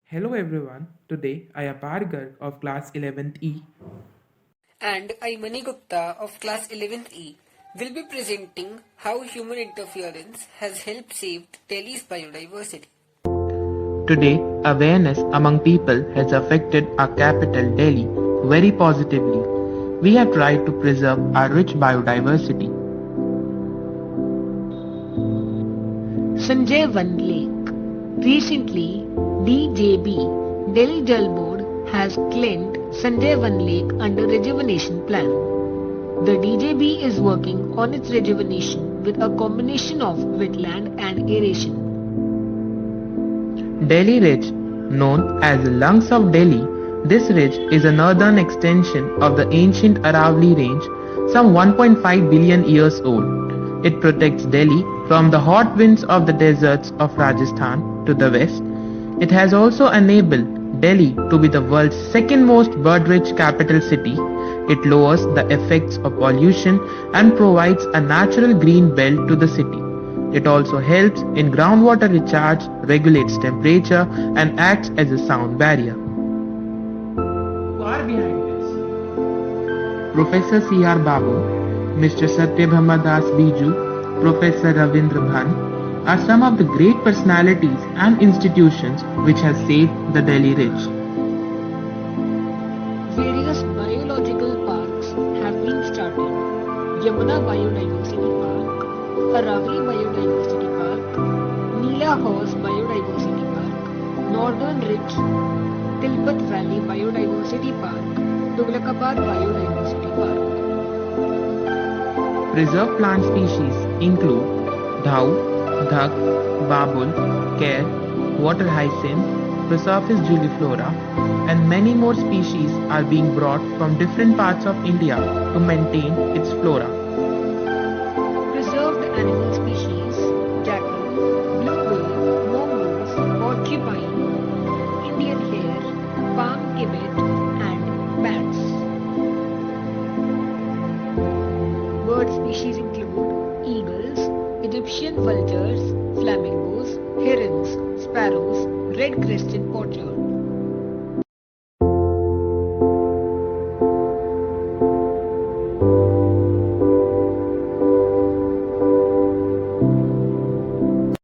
Hello everyone, today I Apar Garg of class 11th E. And I, Gupta of class 11th E, will be presenting how human interference has helped save Delhi's biodiversity. Today, awareness among people has affected our capital Delhi very positively. We have tried to preserve our rich biodiversity. Sanjay Van Lake. Recently, DJB, Delhi Jal Board, has claimed Sanjay Van Lake under rejuvenation plan. The DJB is working on its rejuvenation with a combination of wetland and aeration. Delhi Ridge, known as the lungs of Delhi, this ridge is a northern extension of the ancient Aravalli range, some 1.5 billion years old. It protects Delhi from the hot winds of the deserts of Rajasthan to the west. It has also enabled Delhi to be the world's second most bird-rich capital city. It lowers the effects of pollution and provides a natural green belt to the city. It also helps in groundwater recharge, regulates temperature, and acts as a sound barrier. Who are behind this? Professor C.R. Babu, Mr. Satyabhama Das Biju, Professor Ravindra Bhan are some of the great personalities and institutions which have saved the Delhi Ridge. Various biological parks have been started. Yamuna Biodiversity Park, Aravalli Biodiversity Park, Neela Horse Biodiversity Park, Northern Ridge, Tilpat Valley Biodiversity Park, Tughlakabad Biodiversity Park. Preserved plant species include dhau, dhak, babul, care, water hyacinth, Prosopis juliflora, and many more species are being brought from different parts of India to maintain its flora. Preserved animal species, jackal, blue whale, mongoose, porcupine, Indian hare, palm civet, and bats. Bird species include eagles, Egyptian vultures, flamingos, herons, sparrows, red-crested potter,